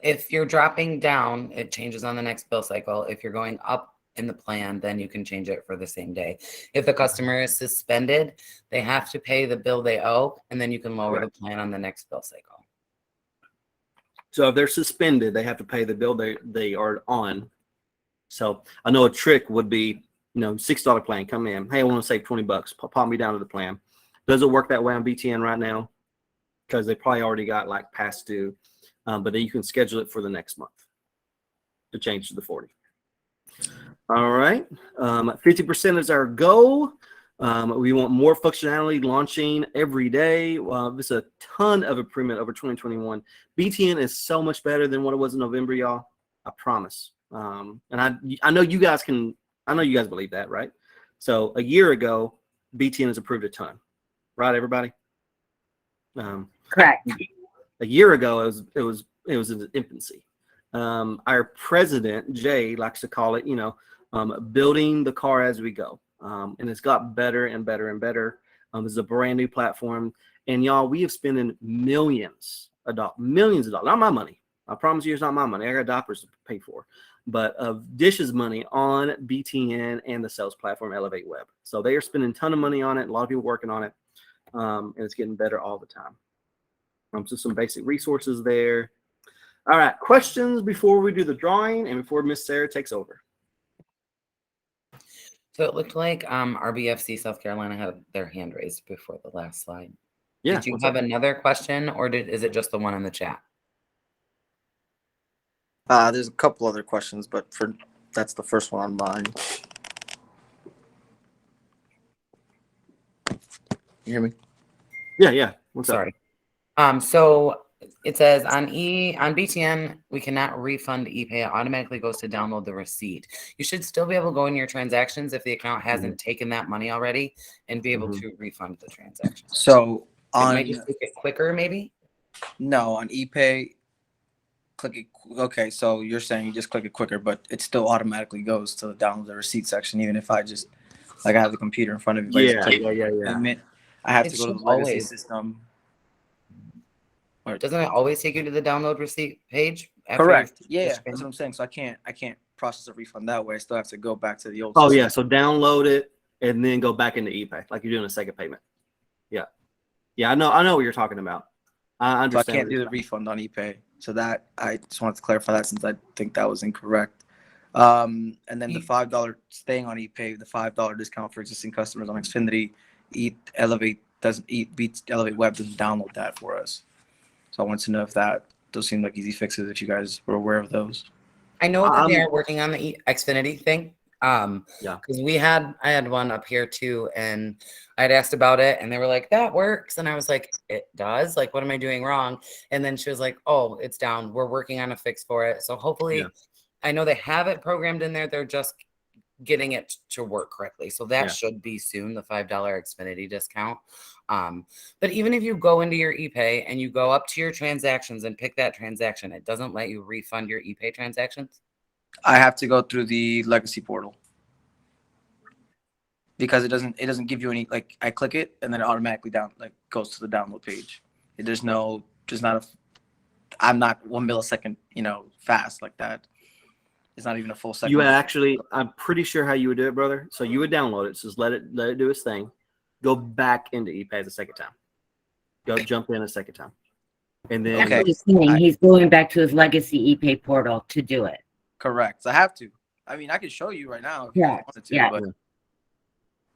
If you're dropping down, it changes on the next bill cycle. If you're going up in the plan, then you can change it for the same day. If the customer is suspended, they have to pay the bill they owe, and then you can lower the plan on the next bill cycle. So if they're suspended, they have to pay the bill they are on. So I know a trick would be, $6 plan, come in. Hey, I want to save $20. Pop me down to the plan. Does it work that way on BTN right now? Because they probably already got like past due, but then you can schedule it for the next month to change to the 40. All right, 50% is our goal. We want more functionality launching every day. This is a ton of improvement over 2021. BTN is so much better than what it was in November, y'all. I promise. And I know you guys believe that, right? So a year ago, BTN has improved a ton, right, everybody? Correct. A year ago, it was in its infancy. Our president, Jay, likes to call it, building the car as we go. And it's got better and better and better. This is a brand new platform. And y'all, we have spent millions of dollars, not my money. I promise you it's not my money. I got diapers to pay for. But of Dish's money on BTN and the sales platform, Elevate Web. So they are spending a ton of money on it. A lot of people working on it. And it's getting better all the time. So some basic resources there. All right, questions before we do the drawing and before Miss Sarah takes over. So it looked like RBFC South Carolina had their hand raised before the last slide. Yeah. Did you have another question, or is it just the one in the chat? There's a couple other questions, but that's the first one on mine. You hear me? Yeah. Sorry. So it says on BTN, we cannot refund ePay. It automatically goes to download the receipt. You should still be able to go in your transactions if the account hasn't taken that money already and be able to refund the transaction. So it might just make it quicker, maybe? No, on ePay, click it. Okay, so you're saying you just click it quicker, but it still automatically goes to the download the receipt section, even if I just I have the computer in front of me. Yeah. I have to go to the legacy system. Doesn't it always take you to the download receipt page? Correct. Yeah, that's what I'm saying. So I can't process a refund that way. I still have to go back to the old. Oh system. Yeah, so download it and then go back into ePay like you're doing a second payment. Yeah, I know what you're talking about. I So I understand. can't do the refund on ePay. So that I just wanted to clarify that since I think that was incorrect. And then the $5 staying on ePay, the $5 discount for existing customers on Xfinity, Elevate Beats Elevate Web doesn't download that for us. So I wanted to know if those seem like easy fixes if you guys were aware of those. I know that they are working on the Xfinity thing. Yeah. Because I had one up here too, and I'd asked about it, and they were like, "That works," and I was like, "It does? Like, what am I doing wrong?" And then she was like, "Oh, it's down. We're working on a fix for it." So hopefully, I know they have it programmed in there. They're just getting it to work correctly. So that should be soon, the $5 Xfinity discount. But even if you go into your ePay and you go up to your transactions and pick that transaction, it doesn't let you refund your ePay transactions. I have to go through the legacy portal because it doesn't give you any, like, I click it and then it automatically goes to the download page. I'm not 1 millisecond, fast like that. It's not even a full second. You actually, I'm pretty sure how you would do it, brother. So you would download it. So just let it do its thing. Go back into ePay the second time. Jump in a second time. And then Okay. He's going back to his legacy ePay portal to do it. Correct. I have to. I mean, I can show you right now if you guys wanted to, but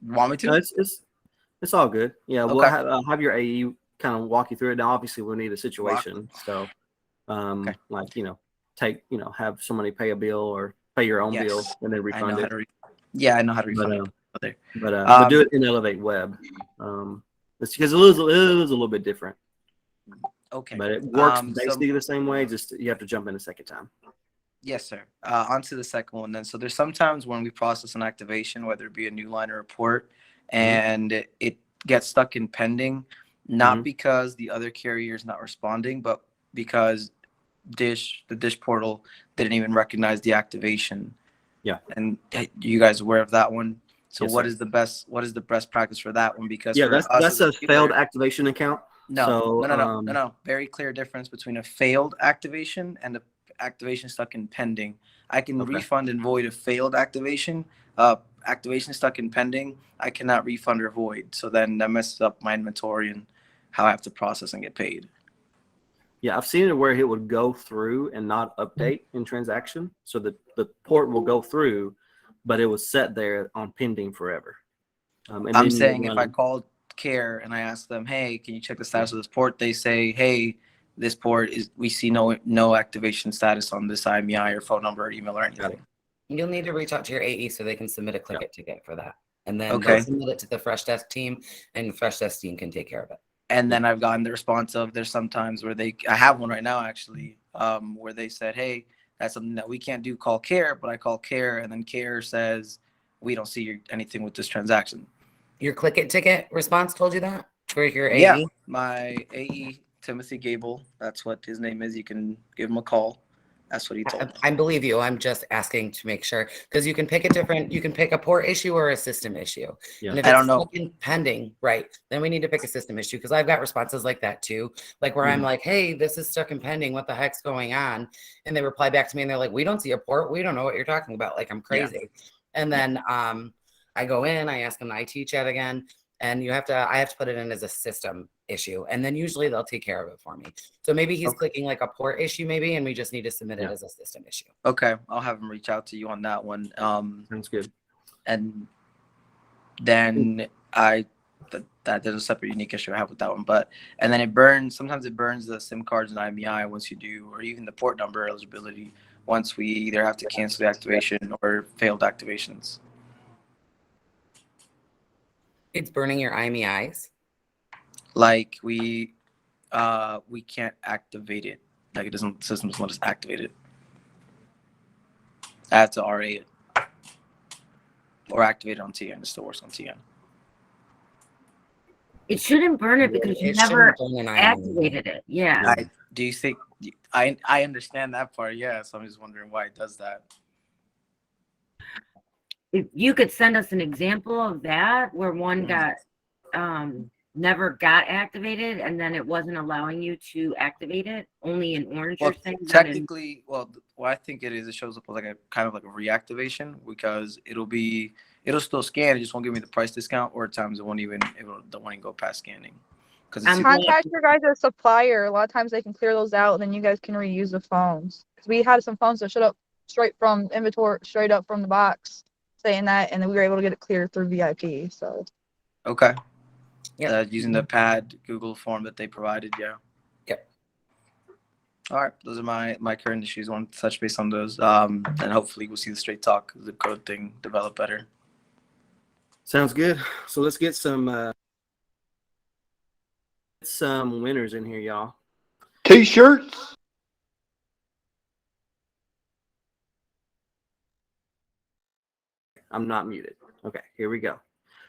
want me to? No, it's all good. Yeah, we'll Okay. have your AE kind of walk you through it. Now, obviously, we'll need a situation. So, like, have somebody pay a bill or pay your own bill and then refund it. I know how to refund it. But do it in Elevate Web. It's because it is a little bit different. Okay. But it works basically the same way. Just you have to jump in a second time. Yes, sir. On to the second one then. So there's sometimes when we process an activation, whether it be a new line or a port, and it gets stuck in pending, not because the other carrier is not responding, but because the Dish portal didn't even recognize the activation. Yeah. And you guys aware of that one? So Yes, what sir. is the best practice for that one? Because that's a failed activation account. No. Very clear difference between a failed activation and a activation stuck in pending. I can refund and void a failed activation. Activation stuck in pending, I cannot refund or void. So then that messes up my inventory and how I have to process and get paid. Yeah, I've seen it where it would go through and not update in transaction. So the port will go through, but it was set there on pending forever. I'm saying if I called care and I ask them, hey, can you check the status of this port? They say, hey, this port we see no activation status on this IMEI or phone number or email or anything. You'll need to reach out to your AE so they can submit a click it ticket for that. And then they'll submit it to the Fresh Desk team, and the Fresh Desk team can take care of it. And then I've gotten the response of there's sometimes where I have one right now actually, where they said, hey, that's something that we can't do, call care, but I call care and then care says, we don't see anything with this transaction. Your click it ticket response told you that for your AE? Yeah, my AE, Timothy Gable, that's what his name is. You can give him a call. That's what he told me. I believe you. I'm just asking to make sure because you can pick a port issue or a system issue. Yeah. And if I don't it's know. stuck in pending, right, then we need to pick a system issue because I've got responses like that too. Like where I'm like, hey, this is stuck in pending. What the heck's going on? And they reply back to me and they're like, we don't see a port. We don't know what you're talking about. Like I'm crazy. Yeah. And then I go in, I ask them the IT chat again. And I have to put it in as a system issue. And then usually they'll take care of it for me. So maybe he's clicking like a port issue maybe, and we just need to submit it as a system issue. Okay. I'll have him reach out to you on that one. Sounds good. And then there's a separate unique issue I have with that one. And then sometimes it burns the SIM cards and IMEI once you do, or even the port number eligibility once we either have to cancel the activation or failed activations. It's burning your IMEIs. Like we can't activate it. Like the system doesn't let us activate it. I have to RA it or activate it on TN. It still works on TN. It shouldn't burn it because you never activated it. Yeah. Do you think I understand that part? Yeah. So I'm just wondering why it does that. If you could send us an example of that where one got never got activated and then it wasn't allowing you to activate it, only in orange you're saying? Technically, what I think it is, it shows up as like a kind of like a reactivation because it'll still scan, it just won't give me the price discount, or at times it won't even go past scanning. Contact your guys' supplier. A lot of times they can clear those out, and then you guys can reuse the phones. Because we had some phones that showed up straight from inventory, straight up from the box, saying that, and then we were able to get it cleared through VIP. So. Okay. Yeah. Using the pad Google form that they provided. Yeah. Yep. All right. Those are my current issues. I want to touch base on those. And hopefully we'll see the straight talk zip code thing develop better. Sounds good. So let's get some winners in here, y'all. T-shirts. I'm not muted. Okay, here we go.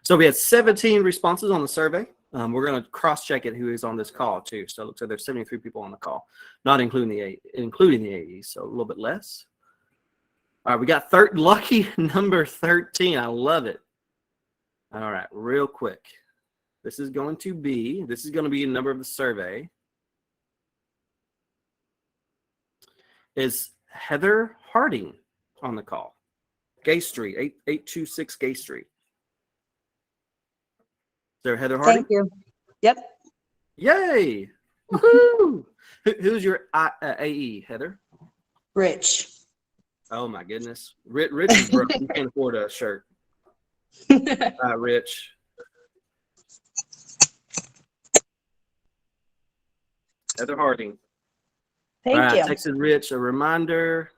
So we had 17 responses on the survey. We're going to cross-check it who is on this call too. So it looks like there's 73 people on the call, not including the AEs, so a little bit less. All right, we got lucky number 13. I love it. All right, real quick. This is going to be a number of the survey. Is Heather Harding on the call? Gay Street, 826 Gay Street. Is there Heather Harding? Thank you. Yep. Yay! Woohoo! Who's your AE, Heather? Rich. Oh my goodness. Rich is broke. You can't afford a shirt. Rich. Heather Harding. Thank you. Texted Rich a reminder.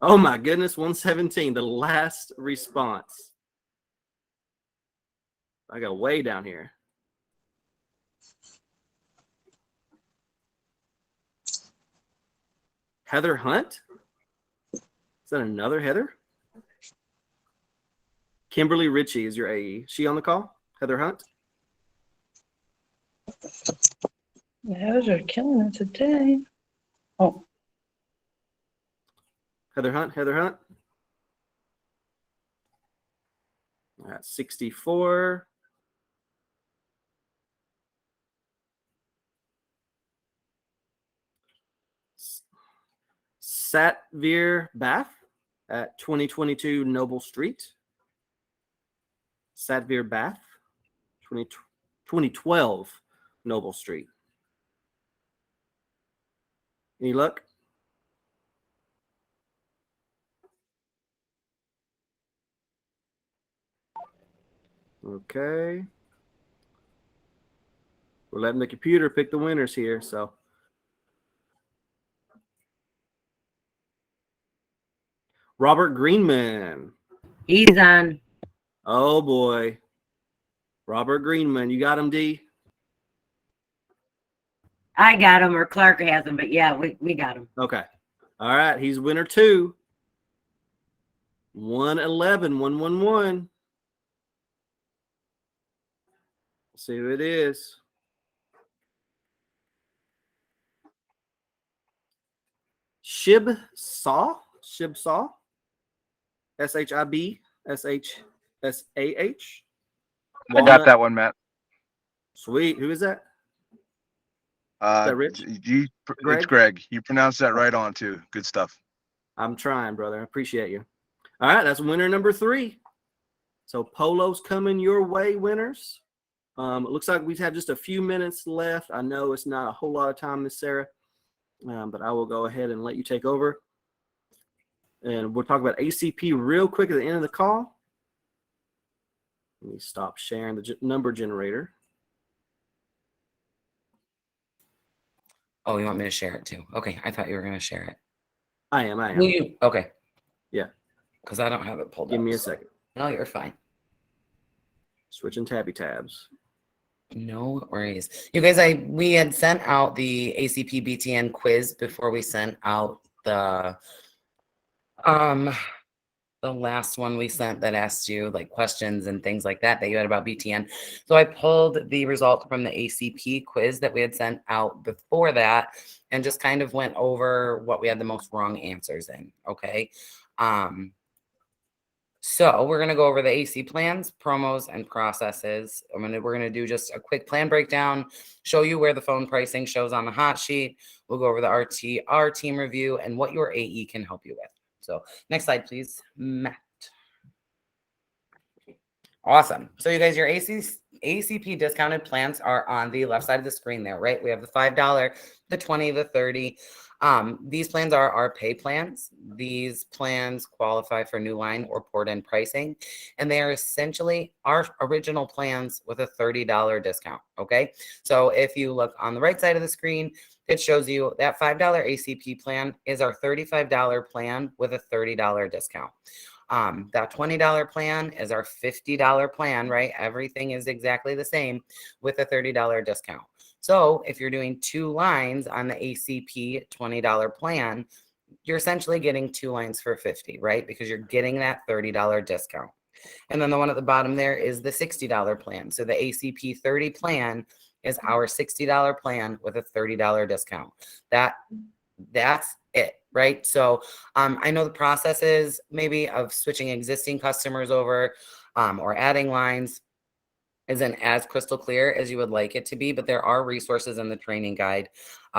Oh my goodness, 117, the last response. I got way down here. Heather Hunt? Is that another Heather? Kimberly Ritchie is your AE. She on the call? Heather Hunt? The Heathers are killing it today. Oh. Heather Hunt? All right, 64. Satvir Bath at 2022 Noble Street. Satvir Bath, 2012 Noble Street. Any luck? Okay. We're letting the computer pick the winners here, so. Robert Greenman. He's on. Oh boy. Robert Greenman. You got him, D? I got him, or Clark has him, but yeah, we got him. Okay. All right. He's winner 2. 111, 111. See who it is. Shib Saw. ShibSaw. ShibShShah. I got that one, Matt. Sweet. Who is that? Is that Rich? It's Greg. You pronounced that right on too. Good stuff. I'm trying, brother. I appreciate you. All right, that's winner number 3. So Polo's coming your way, winners. It looks like we have just a few minutes left. I know it's not a whole lot of time, Miss Sarah, but I will go ahead and let you take over. And we'll talk about ACP real quick at the end of the call. Let me stop sharing the number generator. Oh, you want me to share it too? Okay, I thought you were going to share it. I am. Will you? Okay. Yeah. Because I don't have it pulled up. Give me a second. No, you're fine. Switching tabs. No worries. You guys, we had sent out the ACP BTN quiz before we sent out the last one we sent that asked you like questions and things like that you had about BTN. So I pulled the result from the ACP quiz that we had sent out before that and just kind of went over what we had the most wrong answers in. Okay. So we're going to go over the AC plans, promos, and processes. We're going to do just a quick plan breakdown, show you where the phone pricing shows on the hot sheet. We'll go over the RTR team review and what your AE can help you with. So next slide, please, Matt. Awesome. So you guys, your AC ACP discounted plans are on the left side of the screen there, right? We have the $5, the 20, the 30. These plans are our pay plans. These plans qualify for new line or port-in pricing, and they are essentially our original plans with a $30 discount, okay? So if you look on the right side of the screen, it shows you that $5 ACP plan is our $35 plan with a $30 discount. That $20 plan is our $50 plan, right? Everything is exactly the same with a $30 discount. So if you're doing 2 lines on the ACP $20 plan, you're essentially getting 2 lines for $50, right? Because you're getting that $30 discount. And then the one at the bottom there is the $60 plan. So the ACP 30 plan is our $60 plan with a $30 discount. That's it, right? So I know the processes maybe of switching existing customers over or adding lines isn't as crystal clear as you would like it to be, but there are resources in the training guide.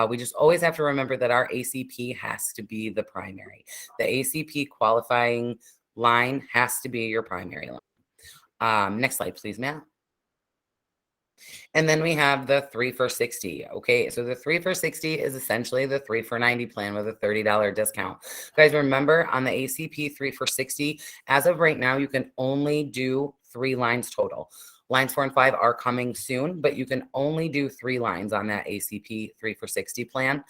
We just always have to remember that our ACP has to be the primary. The ACP qualifying line has to be your primary line. Next slide, please, Matt. And then we have the 3 for 60. Okay, so the 3 for 60 is essentially the 3 for 90 plan with a $30 discount. Guys, remember on the ACP 3 for 60, as of right now, you can only do 3 lines total. Lines 4 and 5 are coming soon, but you can only do 3 lines on that ACP 3 for 60 plan.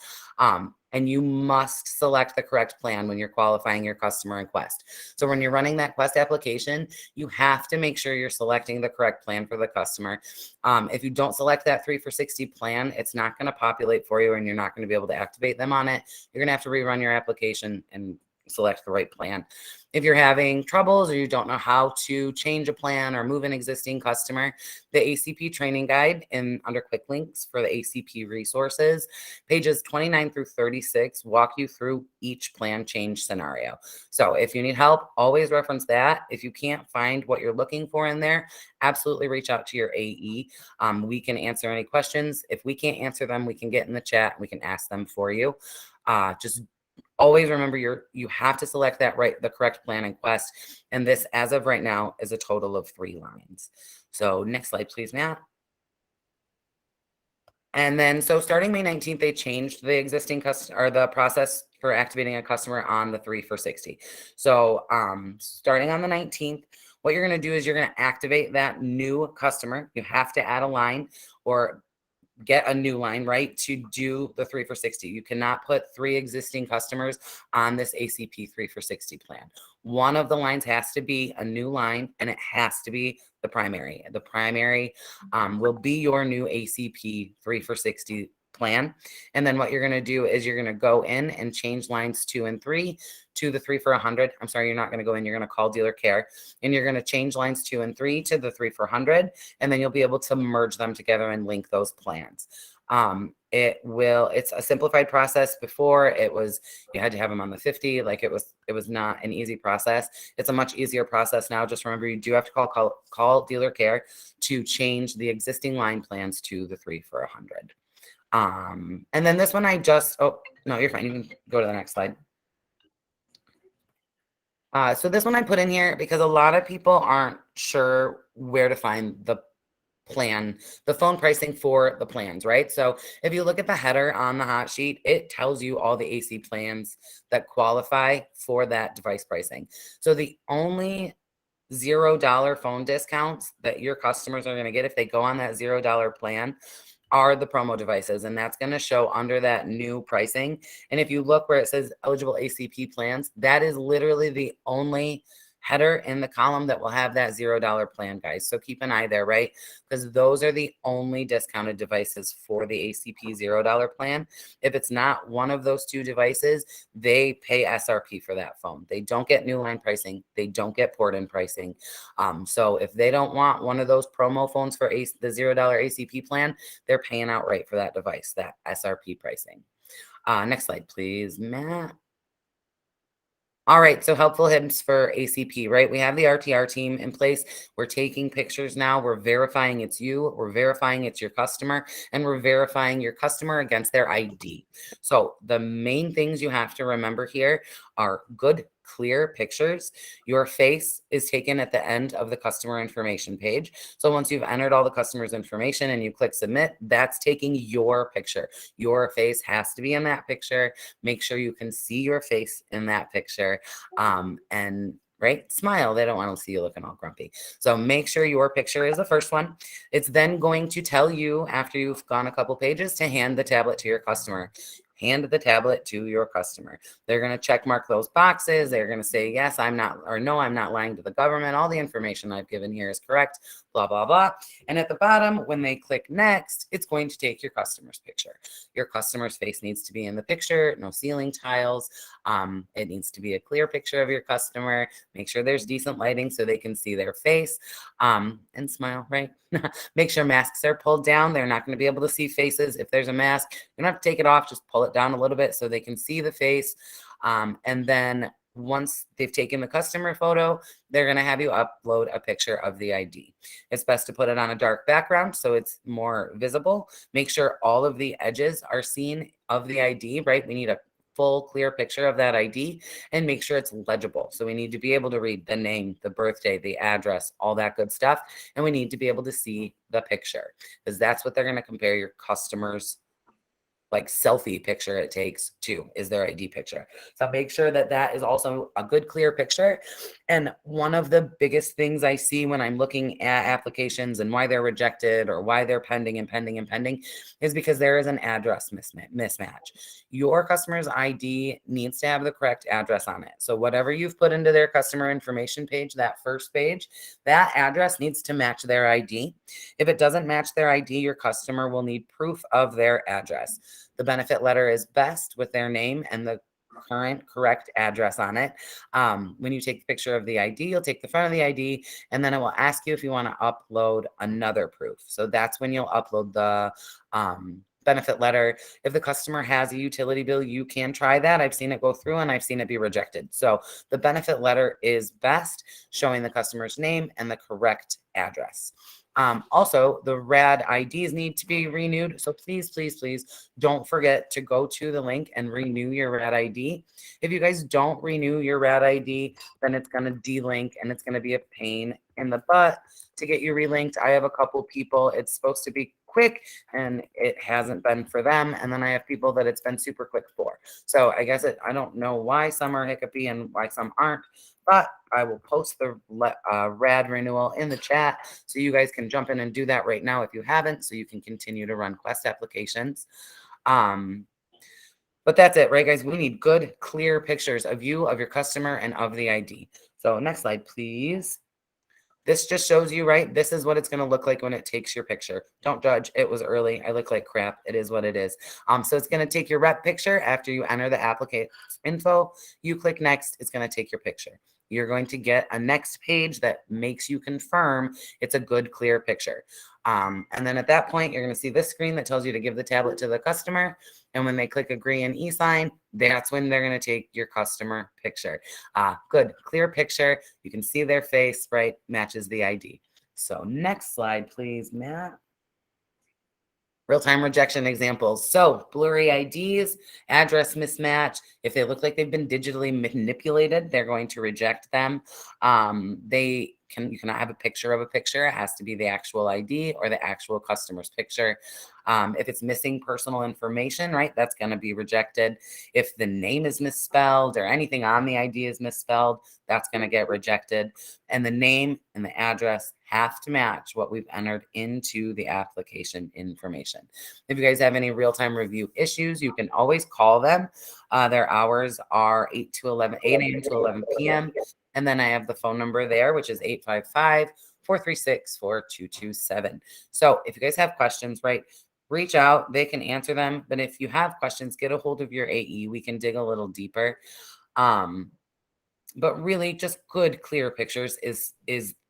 And you must select the correct plan when you're qualifying your customer in Quest. So when you're running that Quest application, you have to make sure you're selecting the correct plan for the customer. If you don't select that 3 for 60 plan, it's not going to populate for you and you're not going to be able to activate them on it. You're going to have to rerun your application and select the right plan. If you're having troubles or you don't know how to change a plan or move an existing customer, the ACP training guide under quick links for the ACP resources, pages 29 through 36 walk you through each plan change scenario. So if you need help, always reference that. If you can't find what you're looking for in there, absolutely reach out to your AE. We can answer any questions. If we can't answer them, we can get in the chat. We can ask them for you. Just always remember you have to select the correct plan in Quest. And this, as of right now, is a total of 3 lines. So next slide, please, Matt. And then, so starting May 19th, they changed the existing the process for activating a customer on the 3 for 60. So starting on the 19th, what you're going to do is you're going to activate that new customer. You have to add a line or get a new line, right, to do the 3 for 60. You cannot put 3 existing customers on this ACP 3 for 60 plan. One of the lines has to be a new line and it has to be the primary. The primary will be your new ACP 3 for 60 plan. And then what you're going to do is you're going to go in and change lines 2 and 3 to the 3 for 100. I'm sorry, you're not going to go in. You're going to call dealer care and you're going to change lines 2 and 3 to the 3 for 100. And then you'll be able to merge them together and link those plans. It's a simplified process. Before it was, you had to have them on the 50. Like it was not an easy process. It's a much easier process now. Just remember, you do have to call dealer care to change the existing line plans to the 3 for 100. And then this one oh, no, you're fine. You can go to the next slide. So this one I put in here because a lot of people aren't sure where to find the phone pricing for the plans, right? So if you look at the header on the hot sheet, it tells you all the AC plans that qualify for that device pricing. So the only $0 phone discounts that your customers are going to get if they go on that $0 plan are the promo devices, and that's going to show under that new pricing. And if you look where it says eligible ACP plans, that is literally the only header in the column that will have that $0 plan, guys. So keep an eye there, right? Because those are the only discounted devices for the ACP $0 plan. If it's not one of those 2 devices, they pay SRP for that phone. They don't get new line pricing. They don't get port-in pricing. So if they don't want one of those promo phones for the $0 ACP plan, they're paying outright for that device, that SRP pricing. Next slide, please, Matt. All right, so helpful hints for ACP, right? We have the RTR team in place. We're taking pictures now. We're verifying it's you. We're verifying it's your customer, and we're verifying your customer against their ID. So the main things you have to remember here are good, clear pictures, your face is taken at the end of the customer information page. So once you've entered all the customer's information and you click submit, that's taking your picture. Your face has to be in that picture. Make sure you can see your face in that picture. And right? Smile. They don't want to see you looking all grumpy. So make sure your picture is the first one. It's then going to tell you, after you've gone a couple pages, to hand the tablet to your customer. Hand the tablet to your customer. They're going to check mark those boxes. They're going to say, yes, I'm not, or no, I'm not lying to the government. All the information I've given here is correct, blah, blah, blah. And at the bottom, when they click next, it's going to take your customer's picture. Your customer's face needs to be in the picture, no ceiling tiles. It needs to be a clear picture of your customer. Make sure there's decent lighting so they can see their face, and smile, right? Make sure masks are pulled down. They're not going to be able to see faces. If there's a mask, you don't have to take it off, just pull it down a little bit so they can see the face. And then once they've taken the customer photo, they're going to have you upload a picture of the ID. It's best to put it on a dark background so it's more visible. Make sure all of the edges are seen of the ID, right? We need a full clear picture of that ID, and make sure it's legible. So we need to be able to read the name, the birthday, the address, all that good stuff. And we need to be able to see the picture, because that's what they're going to compare your customers like selfie picture it takes to is their ID picture. So make sure that that is also a good clear picture. And one of the biggest things I see when I'm looking at applications and why they're rejected or why they're pending and pending and pending is because there is an address mismatch. Your customer's ID needs to have the correct address on it. So whatever you've put into their customer information page, that first page, that address needs to match their ID. If it doesn't match their ID, your customer will need proof of their address. The benefit letter is best with their name and the current correct address on it. When you take the picture of the ID, you'll take the front of the ID, and then it will ask you if you want to upload another proof. So that's when you'll upload the benefit letter. If the customer has a utility bill, you can try that. I've seen it go through and I've seen it be rejected. So the benefit letter is best, showing the customer's name and the correct address. Also, the RAD IDs need to be renewed. So please, please, please don't forget to go to the link and renew your RAD ID. If you guys don't renew your RAD ID, then it's going to delink and it's going to be a pain in the butt to get you relinked. I have a couple people, it's supposed to be quick and it hasn't been for them. And then I have people that it's been super quick for. So I guess I don't know why some are hiccupy and why some aren't, but I will post the RAD renewal in the chat so you guys can jump in and do that right now if you haven't, so you can continue to run Quest applications. But that's it, right, guys? We need good, clear pictures of you, of your customer, and of the ID. So next slide, please. This just shows you, right? This is what it's going to look like when it takes your picture. Don't judge. It was early. I look like crap. It is what it is. So it's going to take your rep picture after you enter the applicant info. You click next. It's going to take your picture. You're going to get a next page that makes you confirm it's a good, clear picture. And then at that point, you're going to see this screen that tells you to give the tablet to the customer. And when they click agree and e-sign, that's when they're going to take your customer picture. Good, clear picture. You can see their face, right? Matches the ID. So next slide, please, Matt. Real-time rejection examples. So blurry IDs, address mismatch. If they look like they've been digitally manipulated, they're going to reject them. You cannot have a picture of a picture. It has to be the actual ID or the actual customer's picture. If it's missing personal information, right, that's going to be rejected. If the name is misspelled or anything on the ID is misspelled, that's going to get rejected. And the name and the address have to match what we've entered into the application information. If you guys have any real-time review issues, you can always call them. Their hours are 8 a.m. to 11 p.m. And then I have the phone number there, which is 855-436-4227. So if you guys have questions, right, reach out. They can answer them. But if you have questions, get a hold of your AE. We can dig a little deeper. But really just good, clear pictures is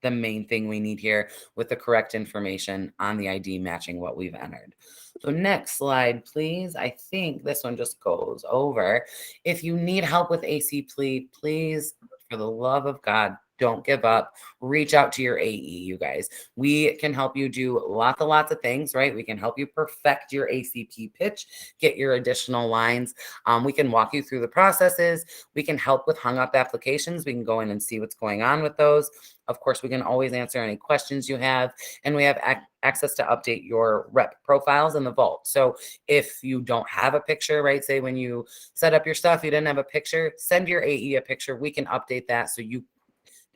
the main thing we need here, with the correct information on the ID matching what we've entered. So next slide, please. I think this one just goes over. If you need help with AC, please, for the love of God, Don't give up. Reach out to your AE, you guys. We can help you do lots of things, right? We can help you perfect your ACP pitch, get your additional lines. We can walk you through the processes. We can help with hung up applications. We can go in and see what's going on with those. Of course, we can always answer any questions you have, and we have access to update your rep profiles in the vault. So if you don't have a picture, right, say when you set up your stuff, you didn't have a picture, send your AE a picture. We can update that so you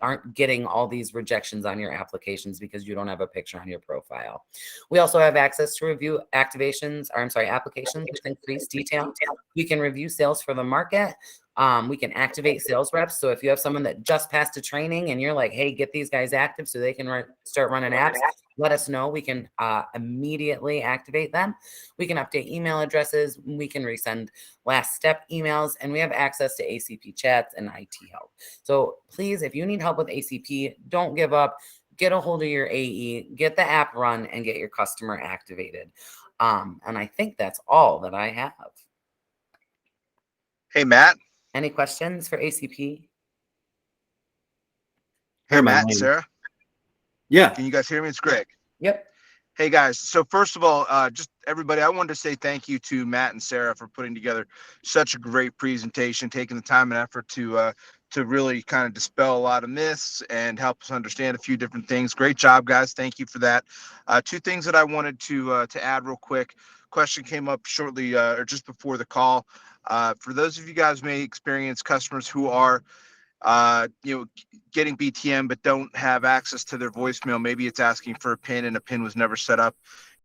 aren't getting all these rejections on your applications because you don't have a picture on your profile. We also have access to review applications with increased detail. We can review sales for the market. We can activate sales reps. So if you have someone that just passed a training and you're like, hey, get these guys active so they can start running apps, let us know. We can immediately activate them. We can update email addresses. We can resend last step emails, and we have access to ACP chats and IT help. So please, if you need help with ACP, don't give up. Get a hold of your AE, get the app run, and get your customer activated. And I think that's all that I have. Hey, Matt. Any questions for ACP? Hey, Matt, Sarah. Yeah. Can you guys hear me? It's Greg. Yep. Hey, guys. So first of all, just everybody, I wanted to say thank you to Matt and Sarah for putting together such a great presentation, taking the time and effort to really kind of dispel a lot of myths and help us understand a few different things. Great job, guys. Thank you for that. Two things that I wanted to add real quick. Question came up shortly or just before the call. For those of you guys may experience customers who are getting BTN but don't have access to their voicemail. Maybe it's asking for a PIN and a PIN was never set up.